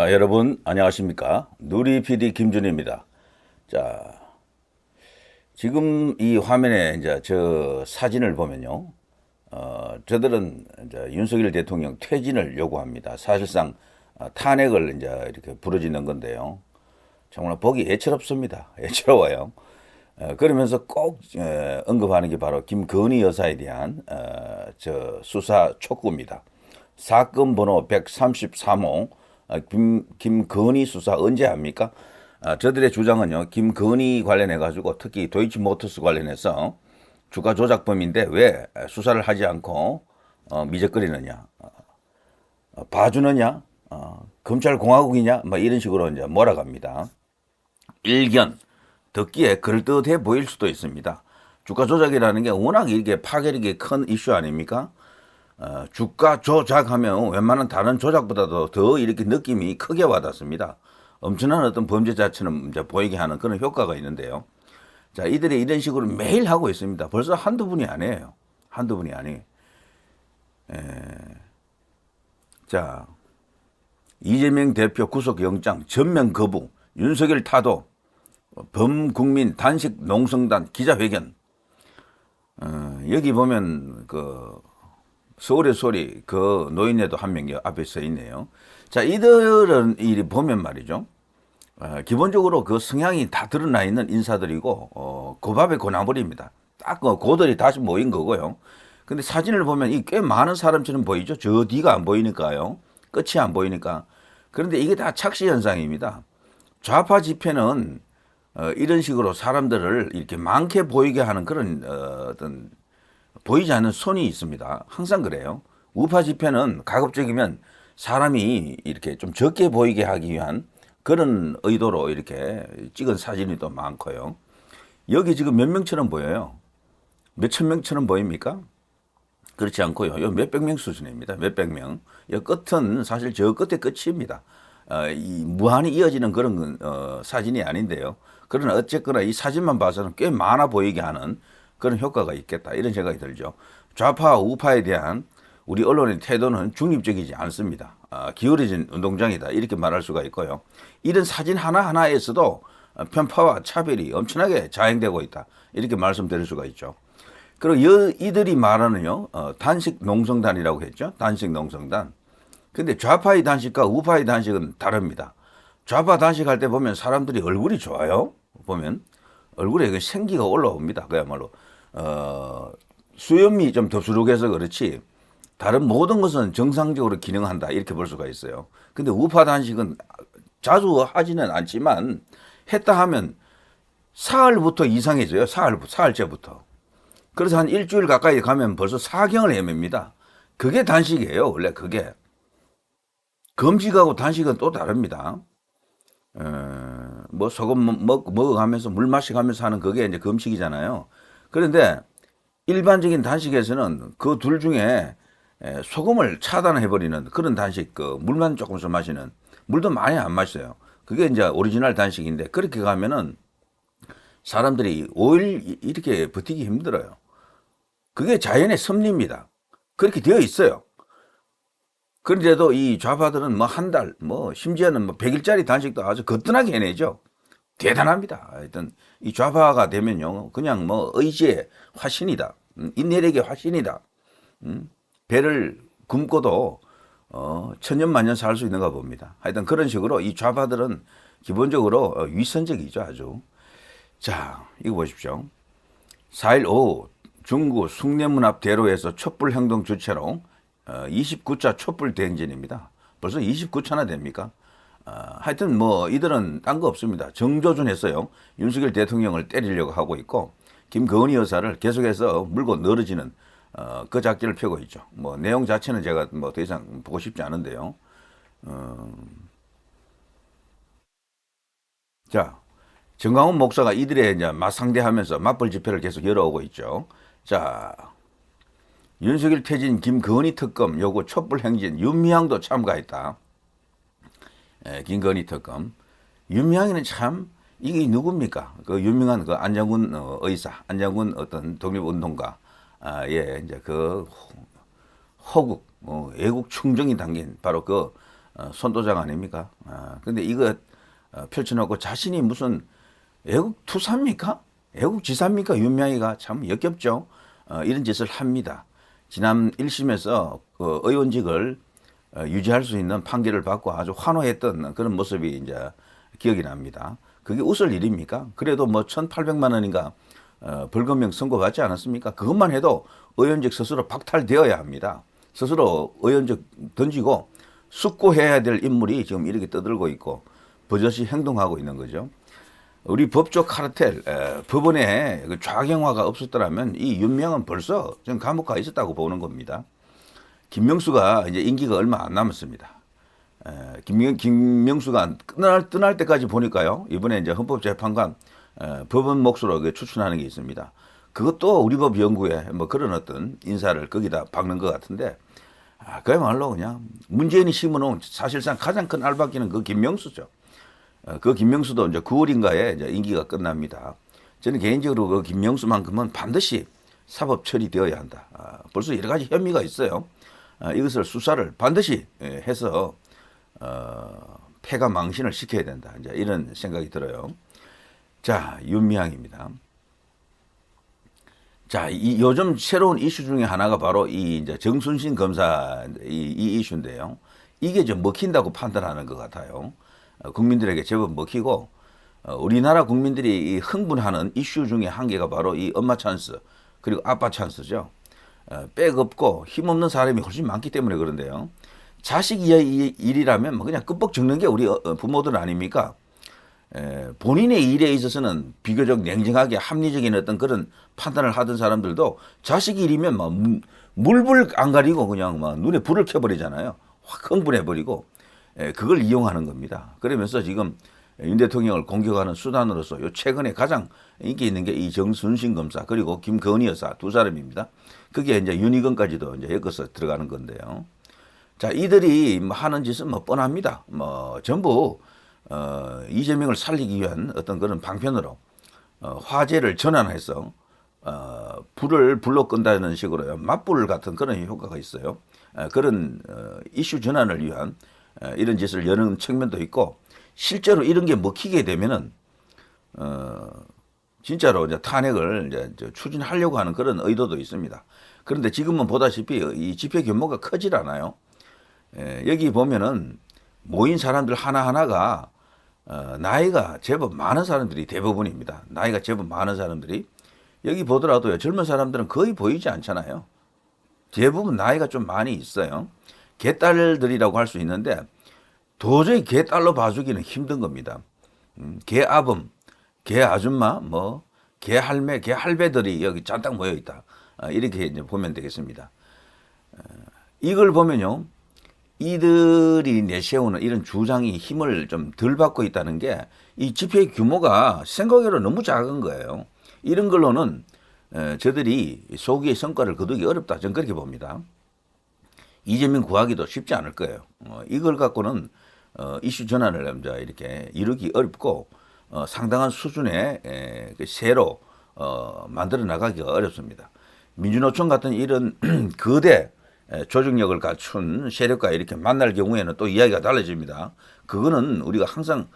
여러분 안녕하십니까? 누리 PD 김준입니다. 자, 지금 이 화면에 이제 저 사진을 보면요. 저들은 이제 윤석열 대통령 퇴진을 요구합니다. 사실상 탄핵을 이제 이렇게 부르짖는 건데요. 정말 보기 애처롭습니다. 애처로워요. 그러면서 꼭 언급하는 게 바로 김건희 여사에 대한 저 수사 촉구입니다. 사건 번호 133호 김건희 수사 언제 합니까? 저들의 주장은요. 김건희 관련해 가지고 특히 도이치모터스 관련해서 주가 조작범인데 왜 수사를 하지 않고 미적거리느냐, 봐주느냐, 검찰 공화국이냐, 뭐 이런 식으로 이제 몰아갑니다. 일견 듣기에 그럴듯해 보일 수도 있습니다. 주가 조작이라는 게 워낙 이게 파괴력이 큰 이슈 아닙니까? 주가 조작하면 웬만한 다른 조작보다도 더 이렇게 느낌이 크게 와닿습니다. 엄청난 어떤 범죄자처럼 이제 보이게 하는 그런 효과가 있는데요. 자, 이들이 이런 식으로 매일 하고 있습니다. 벌써 한두 분이 아니에요. 한두 분이 아니에요. 자, 이재명 대표 구속영장 전면 거부, 윤석열 타도, 범국민 단식 농성단 기자회견. 여기 보면 그 서울의 소리 그 노인네도 한 명 앞에 서 있네요. 자, 이들은 이 보면 말이죠. 기본적으로 그 성향이 다 드러나 있는 인사들이고 고밥의 고나물입니다. 딱 그 고들이 다시 모인 거고요. 근데 사진을 보면 이 꽤 많은 사람처럼 보이죠. 저 뒤가 안 보이니까요. 끝이 안 보이니까. 그런데 이게 다 착시 현상입니다. 좌파 집회는 이런 식으로 사람들을 이렇게 많게 보이게 하는 그런 어떤 보이지 않는 손이 있습니다. 항상 그래요. 우파 집회는 가급적이면 사람이 이렇게 좀 적게 보이게 하기 위한 그런 의도로 이렇게 찍은 사진이 또 많고요. 여기 지금 몇 명처럼 보여요? 몇천 명처럼 보입니까? 그렇지 않고요. 요 몇백 명 수준입니다. 몇백 명. 이 끝은 사실 저 끝에 끝입니다. 이 무한히 이어지는 그런 사진이 아닌데요. 그러나 어쨌거나 이 사진만 봐서는 꽤 많아 보이게 하는 그런 효과가 있겠다. 이런 생각이 들죠. 좌파, 우파에 대한 우리 언론의 태도는 중립적이지 않습니다. 기울어진 운동장이다. 이렇게 말할 수가 있고요. 이런 사진 하나하나에서도 편파와 차별이 엄청나게 자행되고 있다. 이렇게 말씀드릴 수가 있죠. 그리고 이들이 말하는요, 단식 농성단이라고 했죠. 단식 농성단. 근데 좌파의 단식과 우파의 단식은 다릅니다. 좌파 단식할 때 보면 사람들이 얼굴이 좋아요. 보면 얼굴에 그 생기가 올라옵니다. 그야말로 수염이 좀 덥수룩해서 그렇지 다른 모든 것은 정상적으로 기능한다 이렇게 볼 수가 있어요. 근데 우파 단식은 자주 하지는 않지만 했다 하면 사흘부터 이상해져요. 사흘째부터. 그래서 한 일주일 가까이 가면 벌써 사경을 헤맵니다. 그게 단식이에요. 원래 그게. 금식하고 단식은 또 다릅니다. 뭐 소금 먹어가면서 물 마시가면서 하는 그게 이제 금식이잖아요. 그런데 일반적인 단식에서는 그 둘 중에 소금을 차단해버리는 그런 단식, 그 물만 조금씩 마시는, 물도 많이 안 마셔요. 그게 이제 오리지널 단식인데 그렇게 가면은 사람들이 5일 이렇게 버티기 힘들어요. 그게 자연의 섭리입니다. 그렇게 되어 있어요. 그런데도 이 좌파들은 뭐 한 달, 뭐 심지어는 뭐 100일짜리 단식도 아주 거뜬하게 해내죠. 대단합니다. 하여튼 이 좌파가 되면요, 그냥 뭐 의지의 화신이다, 인내력의 화신이다. 배를 굶고도 천년만년 살 수 있는가 봅니다. 하여튼 그런 식으로 이 좌파들은 기본적으로 위선적이죠, 아주. 자, 이거 보십시오. 4일 오후 중구 숭례문 앞 대로에서 촛불 행동 주체로 29차 촛불 대행진입니다. 벌써 29차나 됩니까? 하여튼 뭐 이들은 딴 거 없습니다. 정조준 했어요. 윤석열 대통령을 때리려고 하고 있고 김건희 여사를 계속해서 물고 늘어지는 그 작전을 펴고 있죠. 뭐 내용 자체는 제가 뭐 더 이상 보고 싶지 않은데요. 자, 정강훈 목사가 이들의 이제 맞상대하면서 맞벌 집회를 계속 열어오고 있죠. 자, 윤석열 퇴진 김건희 특검 요구 촛불 행진 윤미향도 참가했다. 김건희 특검. 윤미향이는 참 이게 누굽니까? 그 유명한 그 안장군 의사, 안장군 어떤 독립운동가, 예, 이제 그 호국, 애국 충정이 담긴 바로 그 선도장 아닙니까? 근데 이거 펼쳐놓고 자신이 무슨 애국 투사입니까? 애국 지사입니까? 윤미향이가 참 역겹죠. 이런 짓을 합니다. 지난 1심에서 그 의원직을 유지할 수 있는 판결을 받고 아주 환호했던 그런 모습이 이제 기억이 납니다. 그게 웃을 일입니까? 그래도 뭐 1,800만 원인가 벌금형 선고받지 않았습니까? 그것만 해도 의원직 스스로 박탈되어야 합니다. 스스로 의원직 던지고 숙고해야 될 인물이 지금 이렇게 떠들고 있고 버젓이 행동하고 있는 거죠. 우리 법조 카르텔 법원에 그 좌경화가 없었더라면 이 윤미향은 벌써 지금 감옥 가 있었다고 보는 겁니다. 김명수가 이제 임기가 얼마 안 남았습니다. 김명수가 떠날 때까지 보니까요. 이번에 이제 헌법재판관 법원 몫으로 추천하는 게 있습니다. 그것도 우리 법 연구에 뭐 그런 어떤 인사를 거기다 박는 것 같은데 그야말로 그냥 문재인이 심어놓은 사실상 가장 큰 알박기는 그 김명수죠. 그 김명수도 이제 9월인가에 이제 임기가 끝납니다. 저는 개인적으로 그 김명수만큼은 반드시 사법 처리되어야 한다. 벌써 여러 가지 혐의가 있어요. 이것을 수사를 반드시 해서 패가 망신을 시켜야 된다. 이제 이런 생각이 들어요. 자, 윤미향입니다. 자, 요즘 새로운 이슈 중에 하나가 바로 이 이제 정순신 검사 이 이슈인데요. 이게 좀 먹힌다고 판단하는 것 같아요. 국민들에게 제법 먹히고 우리나라 국민들이 이 흥분하는 이슈 중에 한 개가 바로 이 엄마 찬스 그리고 아빠 찬스죠. 백 없고 힘없는 사람이 훨씬 많기 때문에 그런데요. 자식 일이라면 뭐 그냥 끔뻑 적는 게 우리 부모들 아닙니까? 본인의 일에 있어서는 비교적 냉정하게 합리적인 어떤 그런 판단을 하던 사람들도 자식 일이면 막 물불 안 가리고 그냥 막 눈에 불을 켜버리잖아요. 확 흥분해버리고 그걸 이용하는 겁니다. 그러면서 지금 윤 대통령을 공격하는 수단으로서 요 최근에 가장 인기 있는 게 이 정순신 검사 그리고 김건희 여사 두 사람입니다. 그게 이제 윤희건까지도 이제 엮어서 들어가는 건데요. 자, 이들이 하는 짓은 뭐 뻔합니다. 뭐 전부 이재명을 살리기 위한 어떤 그런 방편으로 화재를 전환해서 불을 불러 끈다는 식으로 맞불 같은 그런 효과가 있어요. 그런 이슈 전환을 위한 이런 짓을 여는 측면도 있고 실제로 이런 게 먹히게 되면은 진짜로 이제 탄핵을 이제 추진하려고 하는 그런 의도도 있습니다. 그런데 지금은 보다시피 이 집회 규모가 크질 않아요. 여기 보면은 모인 사람들 하나하나가 나이가 제법 많은 사람들이 대부분입니다. 나이가 제법 많은 사람들이 여기 보더라도요. 젊은 사람들은 거의 보이지 않잖아요. 대부분 나이가 좀 많이 있어요. 개딸들이라고 할 수 있는데 도저히 개딸로 봐주기는 힘든 겁니다. 개아범, 개아줌마, 뭐 개할매, 개할배들이 여기 잔뜩 모여 있다. 이렇게 이제 보면 되겠습니다. 이걸 보면요. 이들이 내세우는 이런 주장이 힘을 좀 덜 받고 있다는 게 이 집회 규모가 생각외로 너무 작은 거예요. 이런 걸로는 저들이 소기의 성과를 거두기 어렵다. 저는 그렇게 봅니다. 이재명 구하기도 쉽지 않을 거예요. 이걸 갖고는 이슈 전환을 이렇게 이루기 어렵고 상당한 수준의 그 세로 만들어 나가기가 어렵습니다. 민주노총 같은 이런 거대 조직력을 갖춘 세력과 이렇게 만날 경우에는 또 이야기가 달라집니다. 그거는 우리가 항상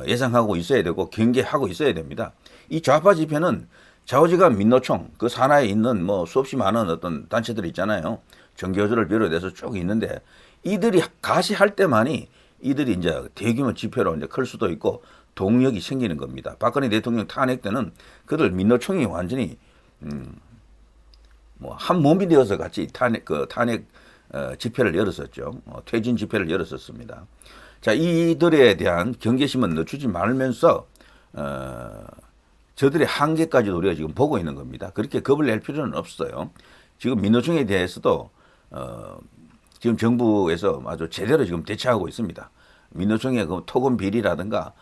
예상하고 있어야 되고 경계하고 있어야 됩니다. 이 좌파 집회는 좌우지간 민노총 그 산하에 있는 뭐 수없이 많은 어떤 단체들 있잖아요. 정교조를 비롯해서 쭉 있는데 이들이 가시할 때만이 이들이 이제 대규모 집회로 이제 클 수도 있고 동력이 생기는 겁니다. 박근혜 대통령 탄핵 때는 그들 민노총이 완전히 뭐 한 몸이 되어서 같이 탄핵 집회를 열었었죠. 퇴진 집회를 열었었습니다. 자, 이들에 대한 경계심은 늦추지 말면서 저들의 한계까지도 우리가 지금 보고 있는 겁니다. 그렇게 겁을 낼 필요는 없어요. 지금 민노총에 대해서도 지금 정부에서 아주 제대로 지금 대처하고 있습니다. 민노총의 그 토건 비리라든가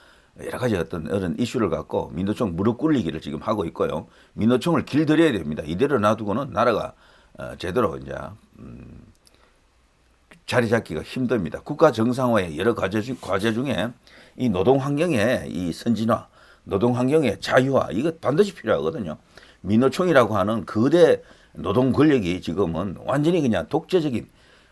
여러 가지 어떤 이슈를 갖고 민노총 무릎 꿇리기를 지금 하고 있고요. 민노총을 길들여야 됩니다. 이대로 놔두고는 나라가 제대로 이제 자리 잡기가 힘듭니다. 국가 정상화의 여러 과제 중에 이 노동 환경의 이 선진화, 노동 환경의 자유화 이거 반드시 필요하거든요. 민노총이라고 하는 거대 노동 권력이 지금은 완전히 그냥 독재적인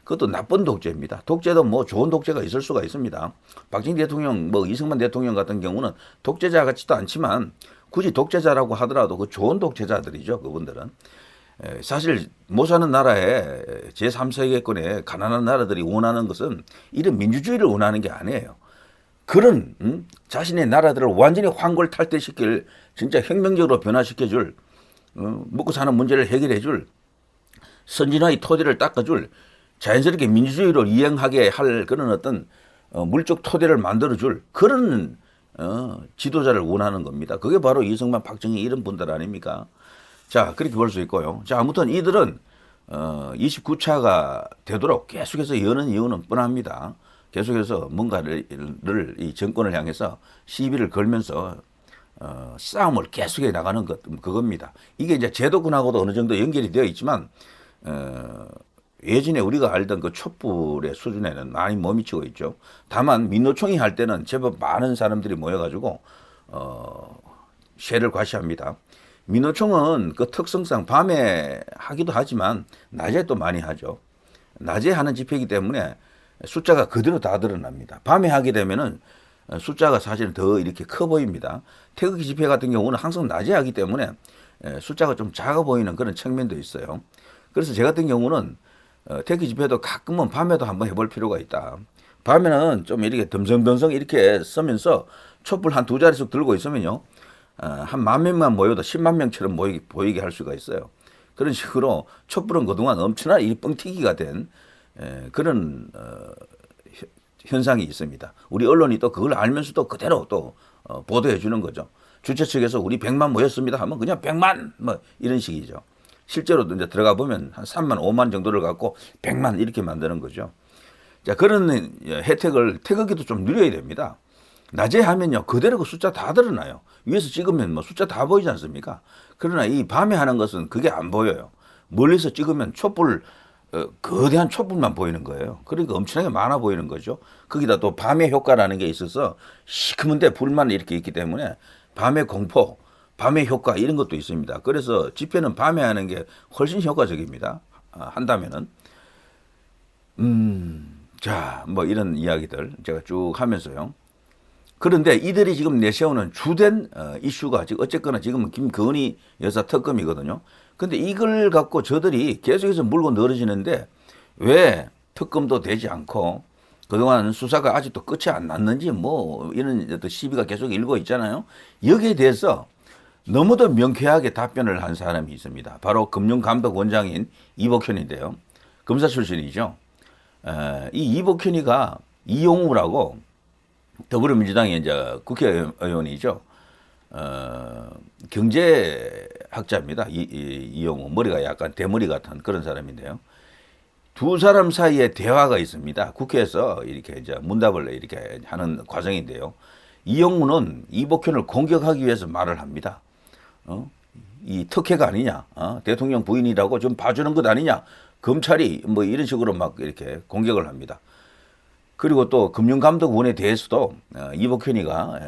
그것도 나쁜 독재입니다. 독재도 뭐 좋은 독재가 있을 수가 있습니다. 박정희 대통령, 뭐 이승만 대통령 같은 경우는 독재자 같지도 않지만 굳이 독재자라고 하더라도 그 좋은 독재자들이죠. 그분들은. 사실 못 사는 나라에 제3세계권의 가난한 나라들이 원하는 것은 이런 민주주의를 원하는 게 아니에요. 그런 자신의 나라들을 완전히 환골탈퇴시킬 진짜 혁명적으로 변화시켜줄 먹고 사는 문제를 해결해줄 선진화의 토대를 닦아줄 자연스럽게 민주주의로 이행하게 할 그런 어떤 물적 토대를 만들어줄 그런 지도자를 원하는 겁니다. 그게 바로 이승만, 박정희 이런 분들 아닙니까? 자, 그렇게 볼 수 있고요. 자, 아무튼 이들은 29차가 되도록 계속해서 여는 이유는 뻔합니다. 계속해서 뭔가를 이 정권을 향해서 시비를 걸면서 싸움을 계속해 나가는 그겁니다. 이게 이제 제도권하고도 어느 정도 연결이 되어 있지만 예전에 우리가 알던 그 촛불의 수준에는 많이 못 미치고 있죠. 다만 민노총이 할 때는 제법 많은 사람들이 모여가지고 쉐를 과시합니다. 민노총은 그 특성상 밤에 하기도 하지만 낮에 또 많이 하죠. 낮에 하는 집회이기 때문에 숫자가 그대로 다 드러납니다. 밤에 하게 되면은 숫자가 사실은 더 이렇게 커 보입니다. 태극기 집회 같은 경우는 항상 낮에 하기 때문에 숫자가 좀 작아 보이는 그런 측면도 있어요. 그래서 제 같은 경우는 태극기 집회도 가끔은 밤에도 한번 해볼 필요가 있다. 밤에는 좀 이렇게 덤성덤성 이렇게 서면서 촛불 한 두 자릿씩 들고 있으면요. 한 10,000명만 모여도 10만 명처럼 보이게 할 수가 있어요. 그런 식으로 촛불은 그동안 엄청난 이 뻥튀기가 된 그런 현상이 있습니다. 우리 언론이 또 그걸 알면서도 그대로 또 보도해 주는 거죠. 주최 측에서 우리 100만 모였습니다 하면 그냥 100만 뭐 이런 식이죠. 실제로 이제 들어가 보면 한 3만, 5만 정도를 갖고 100만 이렇게 만드는 거죠. 자, 그런 혜택을 태극기도 좀 누려야 됩니다. 낮에 하면요, 그대로 그 숫자 다 드러나요. 위에서 찍으면 뭐 숫자 다 보이지 않습니까? 그러나 이 밤에 하는 것은 그게 안 보여요. 멀리서 찍으면 촛불, 거대한 촛불만 보이는 거예요. 그러니까 엄청나게 많아 보이는 거죠. 거기다 또 밤의 효과라는 게 있어서 시커먼데 불만 이렇게 있기 때문에 밤의 공포, 밤의 효과 이런 것도 있습니다. 그래서 집회는 밤에 하는 게 훨씬 효과적입니다. 한다면은. 자, 뭐 이런 이야기들 제가 쭉 하면서요. 그런데 이들이 지금 내세우는 주된 이슈가 지금 어쨌거나 지금은 김건희 여사 특검이거든요. 근데 이걸 갖고 저들이 계속해서 물고 늘어지는데 왜 특검도 되지 않고 그동안 수사가 아직도 끝이 안 났는지 뭐 이런 시비가 계속 일고 있잖아요. 여기에 대해서 너무도 명쾌하게 답변을 한 사람이 있습니다. 바로 금융감독원장인 이복현인데요. 검사 출신이죠. 이 이복현이가 이용우라고 더불어민주당의 이제 국회의원이죠. 경제학자입니다. 이용우. 머리가 약간 대머리 같은 그런 사람인데요. 두 사람 사이에 대화가 있습니다. 국회에서 이렇게 이제 문답을 이렇게 하는 과정인데요. 이용우는 이복현을 공격하기 위해서 말을 합니다. 이 특혜가 아니냐, 대통령 부인이라고 좀 봐주는 것 아니냐, 검찰이 뭐 이런 식으로 막 이렇게 공격을 합니다. 그리고 또 금융감독원에 대해서도 이복현이가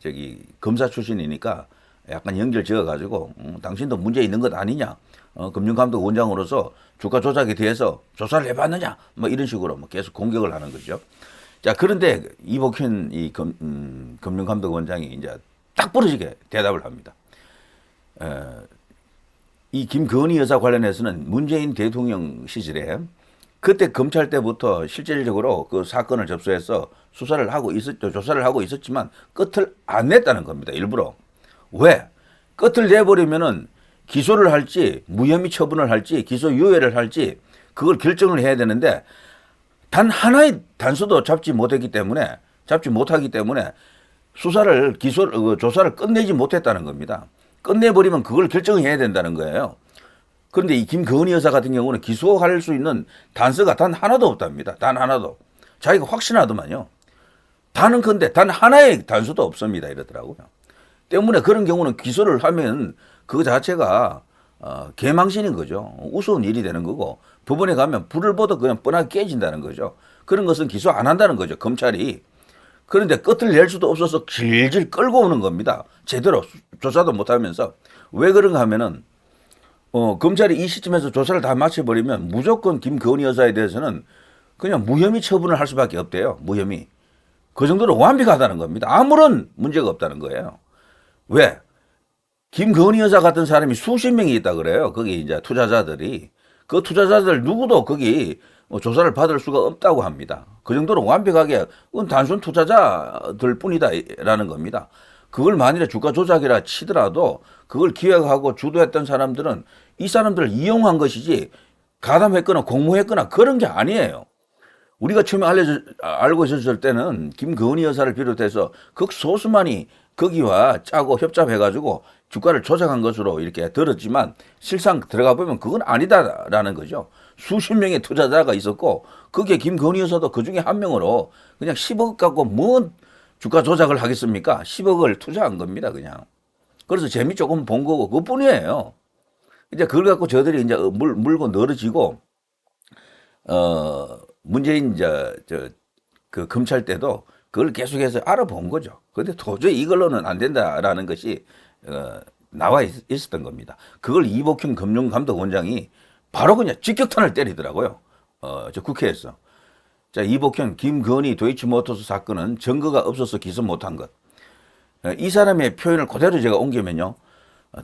저기 검사 출신이니까 약간 연결 지어가지고 당신도 문제 있는 것 아니냐, 금융감독원장으로서 주가 조작에 대해서 조사를 해봤느냐, 뭐 이런 식으로 뭐 계속 공격을 하는 거죠. 자, 그런데 이복현 이 금융감독원장이 이제 딱 부러지게 대답을 합니다. 이 김건희 여사 관련해서는 문재인 대통령 시절에 그때 검찰 때부터 실질적으로 그 사건을 접수해서 수사를 하고 있었죠. 조사를 하고 있었지만 끝을 안 냈다는 겁니다. 일부러. 왜? 끝을 내버리면은 기소를 할지 무혐의 처분을 할지 기소유예를 할지 그걸 결정을 해야 되는데 단 하나의 단서도 잡지 못하기 때문에 조사를 끝내지 못했다는 겁니다. 끝내버리면 그걸 결정해야 된다는 거예요. 그런데 이 김건희 여사 같은 경우는 기소할 수 있는 단서가 단 하나도 없답니다. 단 하나도. 자기가 확신하더만요. 다는 건데 단 하나의 단서도 없습니다. 이러더라고요. 때문에 그런 경우는 기소를 하면 그거 자체가 개망신인 거죠. 우스운 일이 되는 거고 법원에 가면 불을 보도 그냥 뻔하게 깨진다는 거죠. 그런 것은 기소 안 한다는 거죠. 검찰이. 그런데 끝을 낼 수도 없어서 질질 끌고 오는 겁니다. 제대로 조사도 못하면서. 왜 그런가 하면은 검찰이 이 시점에서 조사를 다 마쳐버리면 무조건 김건희 여사에 대해서는 그냥 무혐의 처분을 할 수밖에 없대요. 무혐의. 그 정도로 완벽하다는 겁니다. 아무런 문제가 없다는 거예요. 왜? 김건희 여사 같은 사람이 수십 명이 있다 그래요. 거기 이제 투자자들이. 그 투자자들 누구도 거기 조사를 받을 수가 없다고 합니다. 그 정도로 완벽하게 그건 단순 투자자들 뿐이다라는 겁니다. 그걸 만일에 주가 조작이라 치더라도 그걸 기획하고 주도했던 사람들은 이 사람들을 이용한 것이지 가담했거나 공모했거나 그런 게 아니에요. 우리가 처음에 알고 있었을 때는 김건희 여사를 비롯해서 극소수만이 거기와 짜고 협잡해가지고 주가를 조작한 것으로 이렇게 들었지만 실상 들어가 보면 그건 아니다라는 거죠. 수십 명의 투자자가 있었고 거기에 김건희 여사도 그 중에 한 명으로 그냥 10억 갖고 뭔 주가 조작을 하겠습니까? 10억을 투자한 겁니다, 그냥. 그래서 재미 조금 본 거고 그뿐이에요. 이제 그걸 갖고 저들이 이제 물고 늘어지고 문재인 그 검찰 때도 그걸 계속해서 알아본 거죠. 근데 도저히 이걸로는 안 된다라는 것이 나와 있었던 겁니다. 그걸 이복형 금융감독원장이 바로 그냥 직격탄을 때리더라고요. 저 국회에서. 자, 이복형 김건희 도이치모터스 사건은 증거가 없어서 기소 못한 것. 이 사람의 표현을 그대로 제가 옮기면요.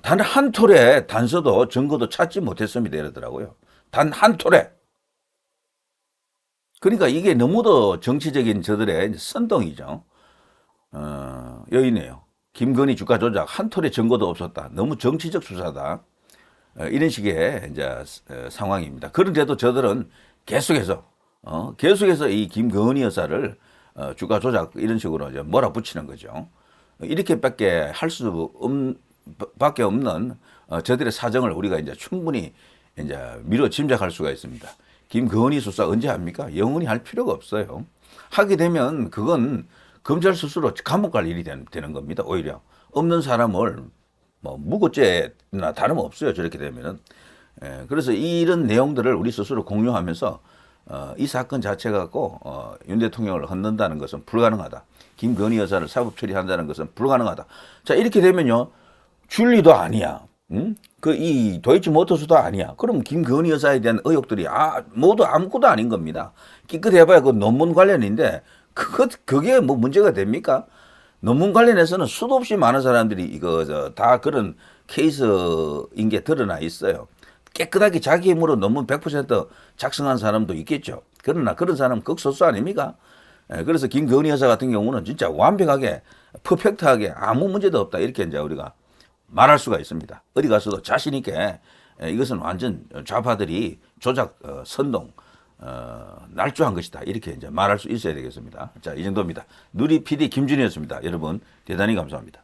단 한 톨의 단서도 증거도 찾지 못했습니다. 이러더라고요. 단 한 톨에. 그러니까 이게 너무도 정치적인 저들의 선동이죠. 여기 있네요. 김건희 주가 조작 한 톨의 증거도 없었다. 너무 정치적 수사다. 이런 식의 이제 상황입니다. 그런데도 저들은 계속해서 이 김건희 여사를 주가 조작 이런 식으로 이제 몰아붙이는 거죠. 이렇게밖에 밖에 없는 저들의 사정을 우리가 이제 충분히 이제 미뤄 짐작할 수가 있습니다. 김건희 수사 언제 합니까? 영원히 할 필요가 없어요. 하게 되면 그건 검찰 스스로 감옥 갈 일이 되는 겁니다. 오히려 없는 사람을 뭐 무고죄나 다름없어요. 저렇게 되면은. 그래서 이런 내용들을 우리 스스로 공유하면서 이 사건 자체 갖고 윤 대통령을 흔든다는 것은 불가능하다. 김건희 여사를 사법 처리한다는 것은 불가능하다. 자, 이렇게 되면요. 줄리도 아니야. 응? 이 도이치모터스도 아니야. 그럼 김건희 여사에 대한 의혹들이 모두 아무것도 아닌 겁니다. 끼끗해봐야 그 논문 관련인데 그게 뭐 문제가 됩니까? 논문 관련해서는 수도 없이 많은 사람들이 다 그런 케이스인 게 드러나 있어요. 깨끗하게 자기 힘으로 논문 100% 작성한 사람도 있겠죠. 그러나 그런 사람은 극소수 아닙니까? 그래서 김건희 여사 같은 경우는 진짜 완벽하게 퍼펙트하게 아무 문제도 없다. 이렇게 이제 우리가 말할 수가 있습니다. 어디 가서도 자신 있게 이것은 완전 좌파들이 조작, 선동, 날조한 것이다. 이렇게 이제 말할 수 있어야 되겠습니다. 자, 이 정도입니다. 누리 PD 김준이었습니다. 여러분 대단히 감사합니다.